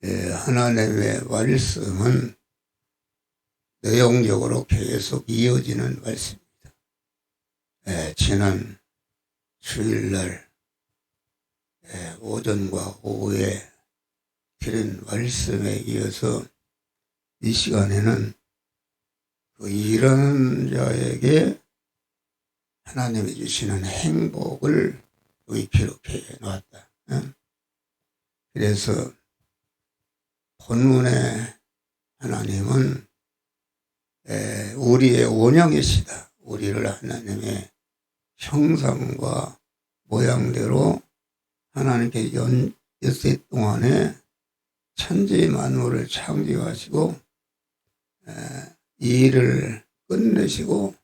하나님의 말씀은 내용적으로 계속 이어지는 말씀입니다. 지난 주일날 오전과 오후에 드린 말씀에 이어서 이 시간에는 그 일하는 자에게 하나님이 주시는 행복을 여기 기록해 놓았다. 그래서 본문에 하나님은 우리의 원형이시다. 우리를 하나님의 형상과 모양대로 하나님께 엿새 동안에 천지 만물을 창조하시고 이 일을 끝내시고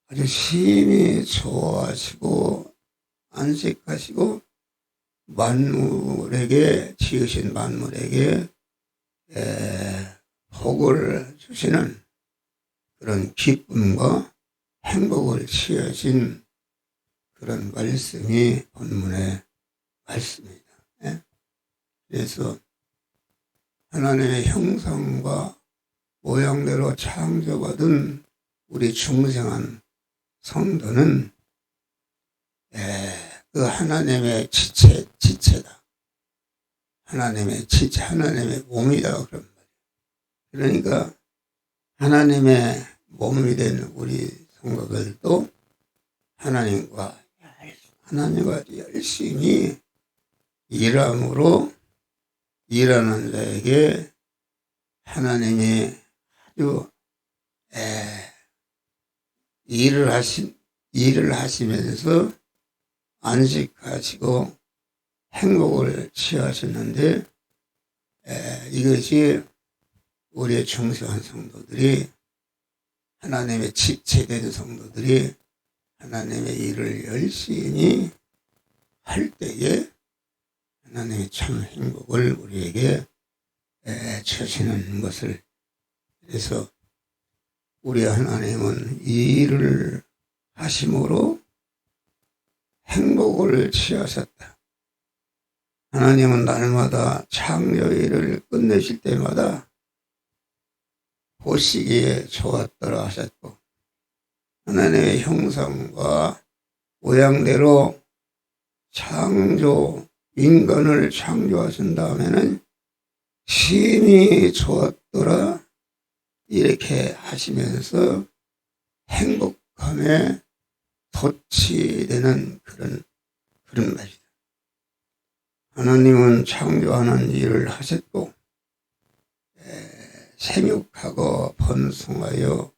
아주 심히 좋아하시고 안식하시고 만물에게 지으신 만물에게 복을 주시는 그런 기쁨과 행복을 취하신 그런 말씀이 본문의 말씀입니다. 그래서 하나님의 형상과 모양대로 창조받은 우리 중생한 성도는 그 하나님의 지체다. 하나님의 지체, 하나님의 몸이다. 그런 말이에요. 그러니까 하나님의 몸이 된 우리 성도들도 하나님과 열심히 일함으로 일하는 자에게 하나님이 아주 일을 하시면서 안식하시고 행복을 취하셨는데 이것이 우리의 중생한 성도들이 하나님의 지체된 성도들이 하나님의 일을 열심히 할 때에 하나님의 참 행복을 우리에게 주시는 것을, 그래서 우리 하나님은 이 일을 하심으로 행복을 취하셨다. 하나님은 날마다 창조일을 끝내실 때마다 보시기에 좋았더라 하셨고, 하나님의 형상과 모양대로 인간을 창조하신 다음에는 심히 좋았더라 이렇게 하시면서 행복함에 도취되는 그런 말이다. 하나님은 창조하는 일을 하셨고 생육하고 번성하여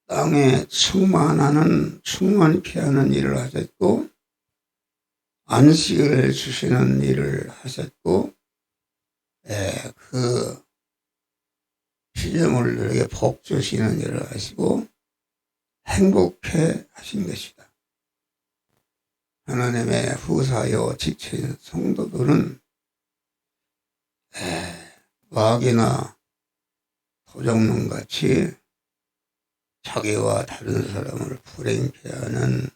땅에 충만케 하는 일을 하셨고 안식을 주시는 일을 하셨고 그 피조물들에게 복 주시는 일을 하시고 행복해 하신 것이다. 하나님의 후사여 지체인 성도들은 마귀나 도적놈같이 자기와 다른 사람을 불행케 하는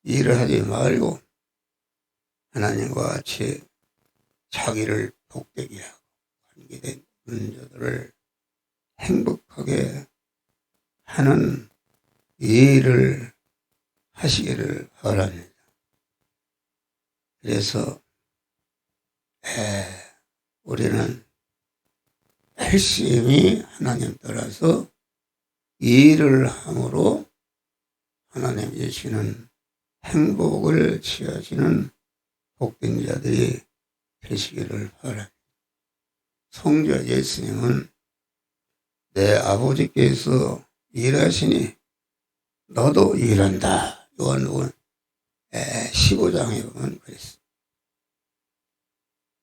일을 하지 말고 하나님과 같이 자기를 복되게 하고 관계된 그런 자들을 행복하게 하는 일을 하시기를 바랍니다. 그래서 우리는 열심히 하나님 따라서 일을 함으로 하나님 주시는 행복을 취하시는 복된 자들이 되시기를 바랍니다. 성자 예수님은 내 아버지께서 일하시니 너도 일한다. 요한복음 15장에 보면 그랬습니다.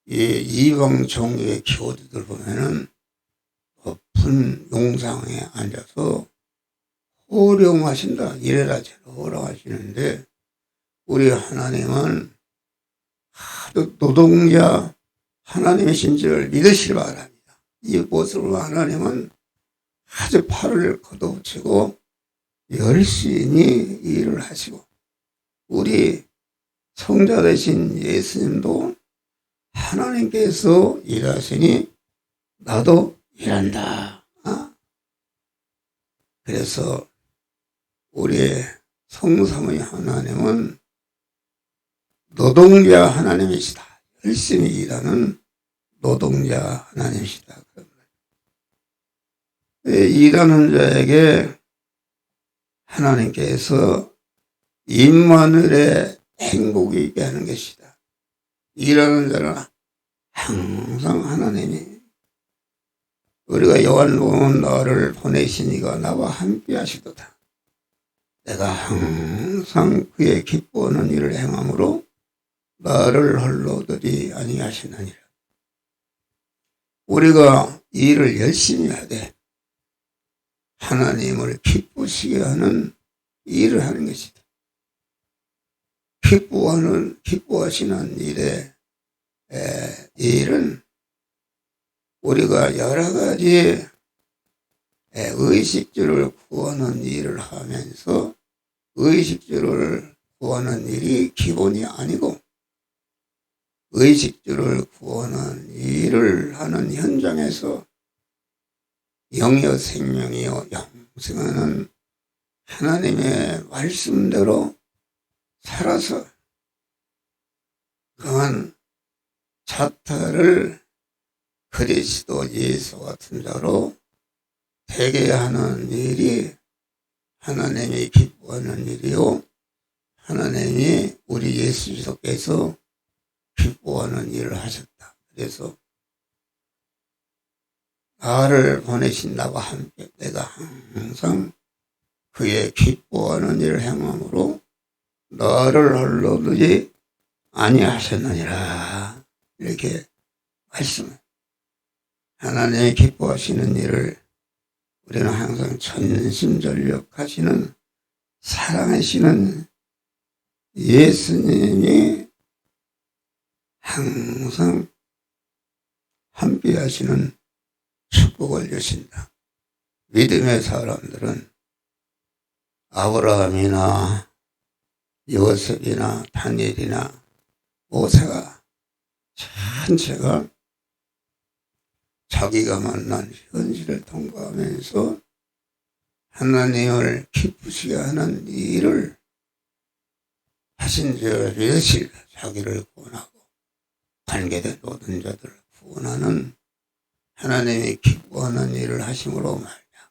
이 이방 종교의 교주들 보면은 높은 용상에 앉아서 호령하신다. 이래라 저래라 호령하시는데 우리 하나님은 아주 노동자 하나님이신 줄 믿으시기 바랍니다. 이 모습으로 하나님은 아주 팔을 걷어붙이고 열심히 일을 하시고 우리 성자 되신 예수님도 하나님께서 일하시니 나도 일한다. 그래서 우리의 성삼위 하나님은 노동자 하나님이시다. 열심히 일하는 노동자 하나님이시다. 일하는 자에게 하나님께서 임마누엘의 행복이 있게 하는 것이다. 일하는 자는 항상 하나님이 우리가 요한복음 너를 보내시니가 나와 함께 하시도다. 내가 항상 그의 기뻐하는 일을 행함으로 나를 홀로 두지 아니하시느니라. 우리가 일을 열심히 하되 하나님을 기쁘시게 하는 일을 하는 것이다. 기뻐하시는 일은 우리가 여러 가지 의식주를 구하는 일을 하면서 의식주를 구하는 일이 기본이 아니고 의식주를 구하는 일을 하는 현장에서 영이요 생명이요 영생하는 하나님의 말씀대로 살아서 그한 자타를 그리스도 예수 같은 자로 되게 하는 일이 하나님이 기뻐하는 일이요 하나님이 우리 예수 그리스도께서 기뻐하는 일을 하셨다. 그래서 나를 보내신 나와 함께 내가 항상 그의 기뻐하는 일을 행함으로 너를 홀로 두지 아니하셨느니라. 이렇게 말씀을 하나님이 기뻐하시는 일을 우리는 항상 전심전력하시는 사랑하시는 예수님이 항상 함께 하시는 축복을 주신다. 믿음의 사람들은 아브라함이나 요셉이나 다니엘이나 모세가 전체가 자기가 만난 현실을 통과하면서 하나님을 기쁘시게 하는 일을 하신 줄 믿으실 자기를 구원하고 관계된 모든 자들을 구원하는 하나님이 기뻐하는 일을 하심으로 말미암아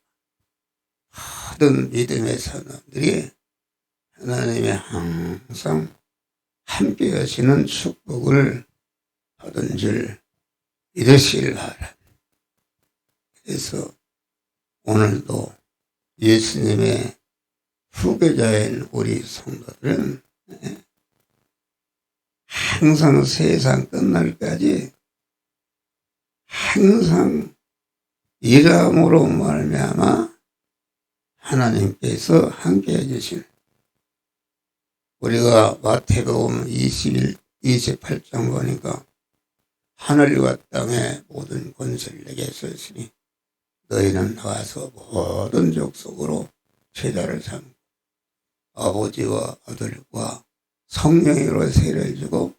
모든 믿음의 사람들이 하나님의 항상 함께 하시는 축복을 받은 줄 믿으시길 바랍니다. 그래서 오늘도 예수님의 후계자인 우리 성도들은 항상 세상 끝날까지 항상 일함으로 말미암아 하나님께서 함께해 주시는 우리가 마태복음 28장 보니까 하늘과 땅의 모든 권세를 내게 주셨으니 너희는 나가서 모든 족속으로 제자를 삼고 아버지와 아들과 성령으로 세례를 주고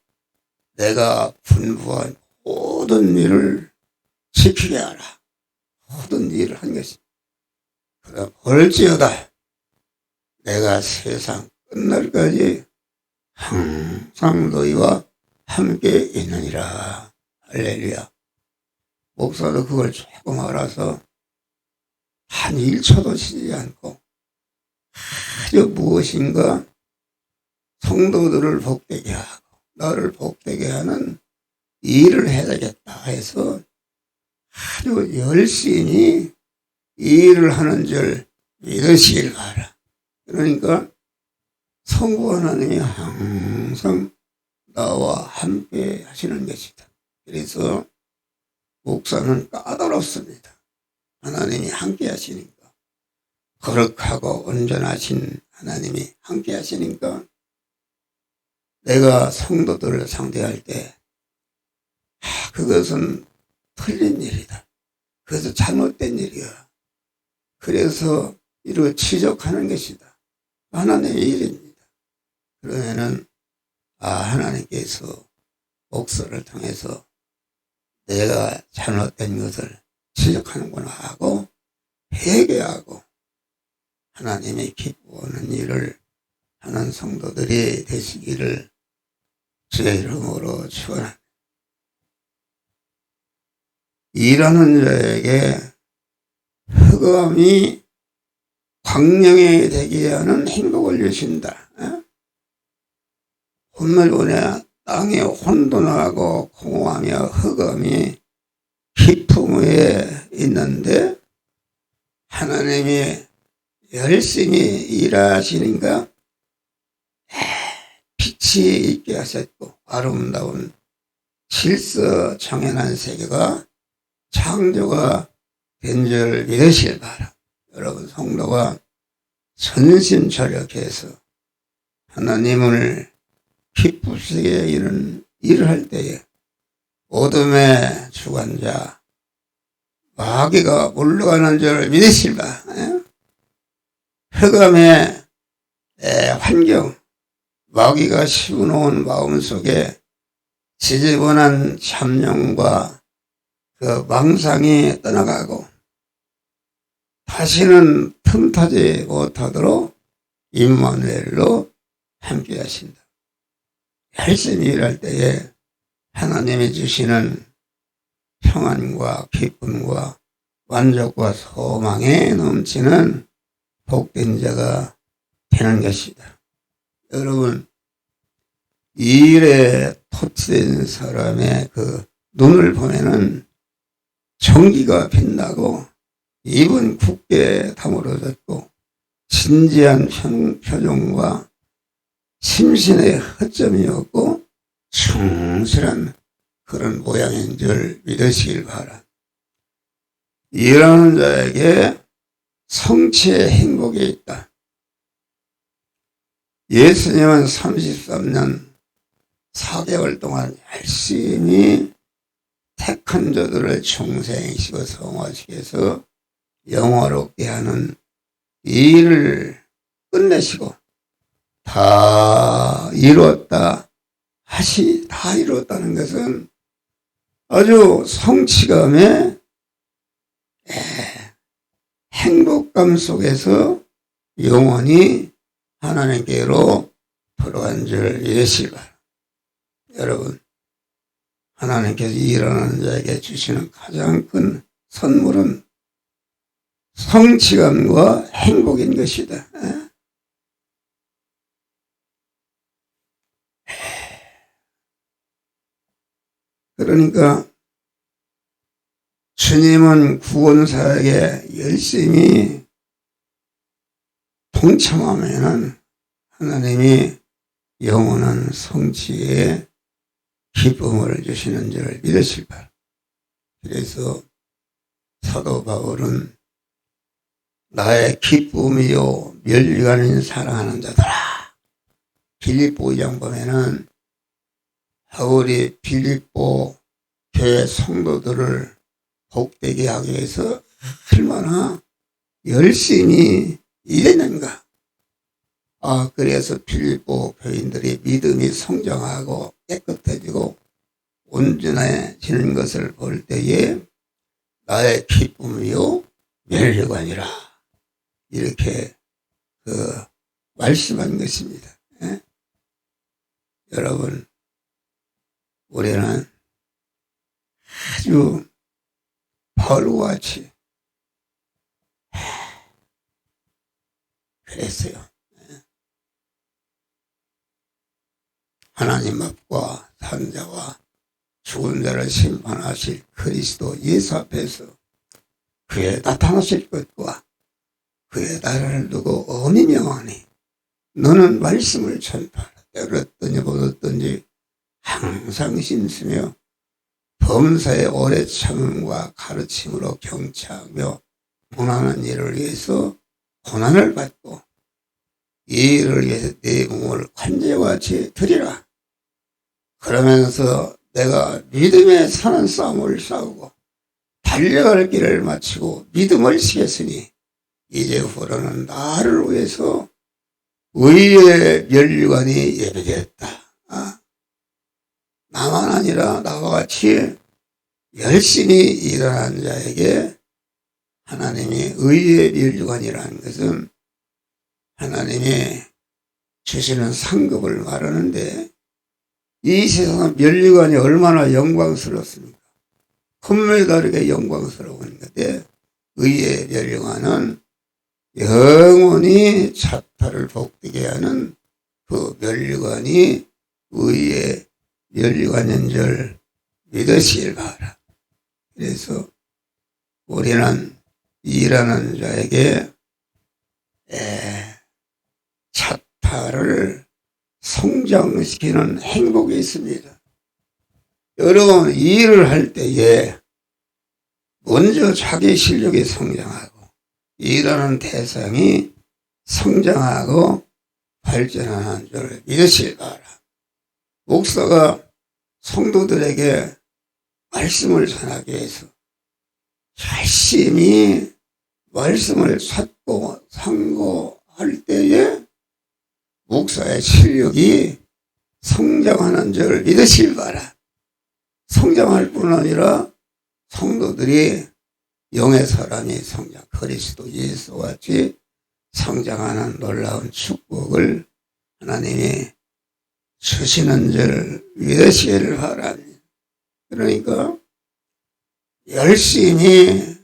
내가 분부한 모든 일을 지키게 하라. 모든 일을 한 것입니다. 그러나 볼지어다 내가 세상 끝날까지 항상 너희와 함께 있느니라. 할렐루야. 목사도 그걸 조금 알아서 한 1초도 쉬지 않고 아주 무엇인가 성도들을 복되게 하고 나를 복되게 하는 일을 해야 되겠다 해서 아주 열심히 일을 하는 줄 믿으시길 바라. 그러니까 성부 하나님이 항상 나와 함께 하시는 것이다. 그래서 목사는 까다롭습니다. 하나님이 함께 하시니까 거룩하고 온전하신 하나님이 함께 하시니까 내가 성도들을 상대할 때 그것은 틀린 일이다. 그것은 잘못된 일이야. 그래서 이를 지적하는 것이다. 하나님의 일입니다. 그러면은 하나님께서 목사를 통해서 내가 잘못된 것을 지적하는구나 하고 회개하고 하나님의 기뻐하는 일을 하는 성도들이 되시기를 주의 이름으로 축원합니다. 일하는 자에게 흑암이 광명이 되게 하는 행복을 주신다. 혼돈에 땅에 혼돈하고 공허하며 흑암이 깊음 위에 있는데 하나님이 열심히 일하시니까 빛이 있게 하셨고 아름다운 질서 정연한 세계가 창조가 된 줄 믿으실 바라. 여러분 성도가 전심전력해서 하나님을 기쁘시게 일을 할 때에 어둠의 주관자 마귀가 물러가는 줄 믿으실 바. 흑암의 환경 마귀가 씌워놓은 마음속에 지저분한 참념과 그 망상이 떠나가고 다시는 틈타지 못하도록 임마누엘로 함께 하신다. 열심히 일할 때에 하나님이 주시는 평안과 기쁨과 만족과 소망에 넘치는 복된 자가 되는 것이다. 여러분, 이 일에 토치된 사람의 그 눈을 보면은 정기가 빛나고 입은 굳게 다물어졌고 진지한 표정과 심신의 허점이 없고 충실한 그런 모양인 줄 믿으시길 바라. 일하는 자에게 성취의 행복이 있다. 예수님은 33년 4개월 동안 열심히 택한 자들을 중생시키고 성화시키 해서 영화롭게 하는 이 일을 끝내시고 다 이루었다. 다 이루었다는 것은 아주 성취감에 행복감 속에서 영원히 하나님께로 돌아간 줄 믿으시기 바랍니다. 여러분, 하나님께서 일하는 자에게 주시는 가장 큰 선물은 성취감과 행복인 것이다. 그러니까 주님은 구원사에게 열심히 동참하면은 하나님이 영원한 성취에 기쁨을 주시는 줄 믿으실 바랍니다. 그래서 사도 바울은 나의 기쁨이요 멸류관인 사랑하는 자들아. 빌립보 2장 보면은 바울이 빌립보 교회 성도들을 복되게 하기 위해서 얼마나 열심히 일했는가. 그래서 빌립보 교인들이 믿음이 성장하고 깨끗해지고 온전해지는 것을 볼 때에 나의 기쁨이요 멸류관이라 이렇게 말씀한 것입니다. 여러분, 우리는 아주 바울과 같이 그랬어요. 하나님 앞과 산자와 죽은 자를 심판하실 그리스도 예수 앞에서 그의 나타나실 것과 그의 나라를 두고 엄히 명하니 너는 말씀을 전파하라. 때렸든지 보았든지 항상 신쓰며 범사의 오래 참음과 가르침으로 경차하며 고난하는 일을 위해서 고난을 받고 이 일을 위해서 내 몸을 관제와 같이 드리라. 그러면서 내가 믿음에 사는 싸움을 싸우고 달려갈 길을 마치고 믿음을 지켰으니 이제 후로는 나를 위해서 의의 멸류관이 예비되었다. 나만 아니라 나와 같이 열심히 일하는 자에게 하나님이 의의 멸류관이라는 것은 하나님이 주시는 상급을 말하는데, 이 세상 멸류관이 얼마나 영광스럽습니까? 금메달에게 영광스러운 건데, 의의 멸류관은 영원히 자타를 복되게 하는 그 멸류관이 의의 멸류관인 줄 믿으시길 바라. 그래서 우리는 일하는 자에게 자타를 성장시키는 행복이 있습니다. 여러분, 일을 할 때에 먼저 자기 실력이 성장하고 일하는 대상이 성장하고 발전하는 줄 믿으시길 바라. 목사가 성도들에게 말씀을 전하기 위해서 열심히 말씀을 찾고 상고할 때에 목사의 실력이 성장하는 줄 믿으시길 바라. 성장할 뿐 아니라 성도들이 영의 사람이 성장, 그리스도 예수와 같이 성장하는 놀라운 축복을 하나님이 주시는 줄 믿으시기를 바랍니다. 그러니까 열심히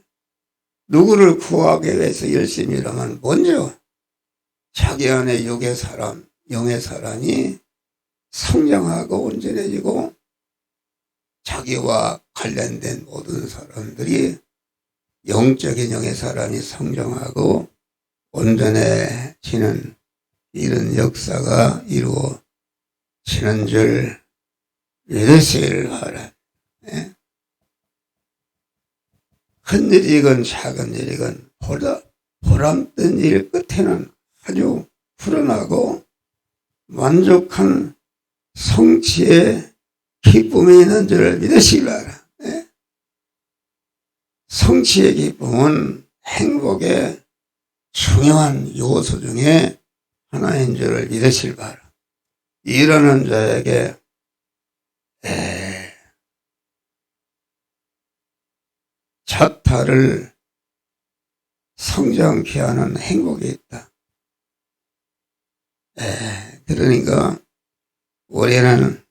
누구를 구하기 위해서 열심히 일하면 먼저 자기 안에 육의 사람, 영의 사람이 성장하고 온전해지고 자기와 관련된 모든 사람들이 영적인 영의 사람이 성장하고 온전해지는 이런 역사가 이루어지는 줄 믿으시길 바랍니다. 큰 일이건 작은 일이건 보람된 일 끝에는 아주 불안하고 만족한 성취의 기쁨이 있는 줄 믿으시기 바랍니다. 성취의 기쁨은 행복의 중요한 요소 중에 하나인 줄 믿으시기 바랍니다. 일하는 자에게 자타를 성장케 하는 행복이 있다. 그러니까 우리는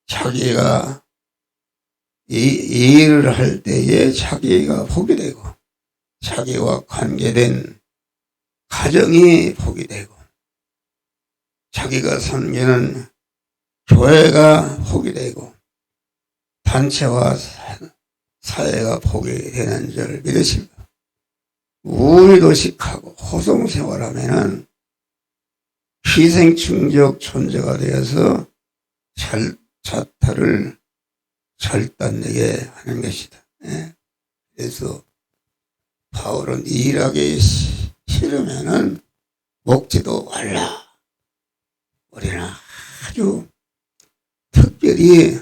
자기가 이 일을 할 때에 자기가 복이 되고 자기와 관계된 가정이 복이 되고 자기가 섬기는 교회가 복이 되고 단체와 사회가 복이 되는 줄 믿으십니다. 우리도식하고 호송생활하면은 희생충적 존재가 되어서 자타를 절단내게 하는 것이다. 그래서 바울은 일하기 싫으면은 먹지도 말라. 우리는 아주 특별히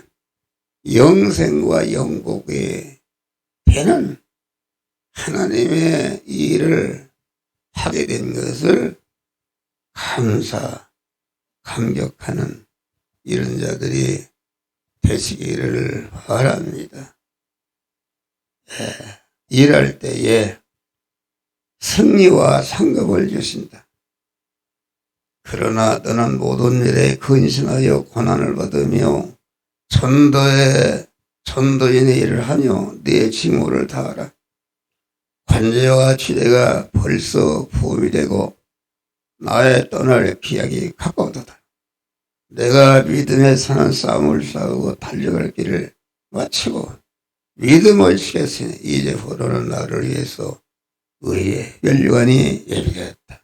영생과 영복이 되는 하나님의 일을 하게 된 것을 감격하는 이런 자들이 되시기를 바랍니다. 일할 때에 승리와 상급을 주신다. 그러나 너는 모든 일에 근신하여 고난을 받으며 전도인의 일을 하며 네 징후를 다하라. 관제와 지대가 벌써 부음이 되고 나의 떠날 기약이 가까우도다. 내가 믿음에 사는 싸움을 싸우고 달려갈 길을 마치고 믿음을 지켰으니 이제부터는 나를 위해서 의의 멸류관이 예비되었다.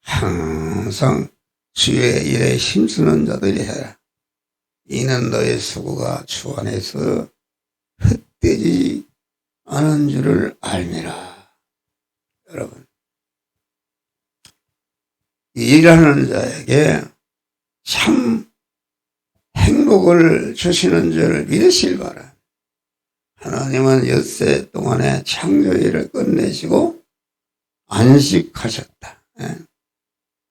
항상 주의 일에 힘쓰는 자들이 해라. 이는 너의 수고가 주 안에서 헛되지 않은 줄을 알미라. 여러분, 일하는 자에게 참 행복을 주시는 줄 믿으시길 바랍니다. 하나님은 엿새 동안에 창조일을 끝내시고 안식하셨다.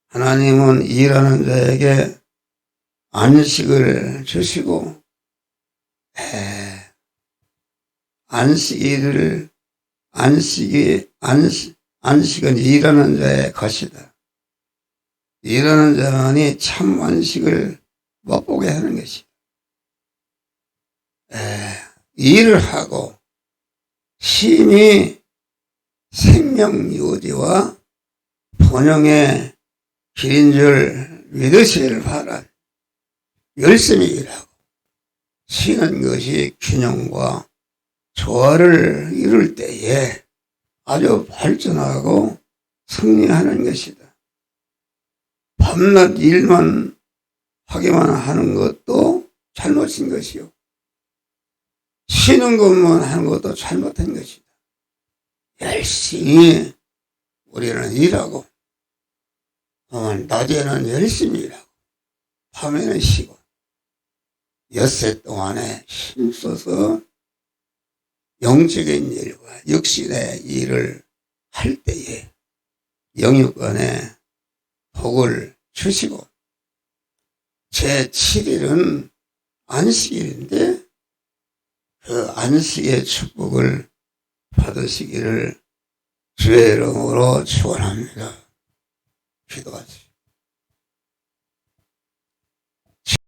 하나님은 일하는 자에게 안식을 주시고 안식은 일하는 자의 것이다. 일하는 자만이 참 안식을 맛보게 하는 것이다. 일을 하고 심히 생명 유지와 번영의 길인 줄 믿으시기를 바라. 열심히 일하고 쉬는 것이 균형과 조화를 이룰 때에 아주 발전하고 승리하는 것이다. 밤낮 일만 하기만 하는 것도 잘못인 것이요. 쉬는 것만 하는 것도 잘못한 것이다. 열심히 우리는 일하고, 낮에는 열심히 일하고, 밤에는 쉬고, 엿새 동안에 힘써서 영적인 일과 육신의 일을 할 때에 영육간에 복을 주시고, 제7일은 안식일인데 그 안식의 축복을 받으시기를 주의 이름으로 축원합니다. 기도하시죠.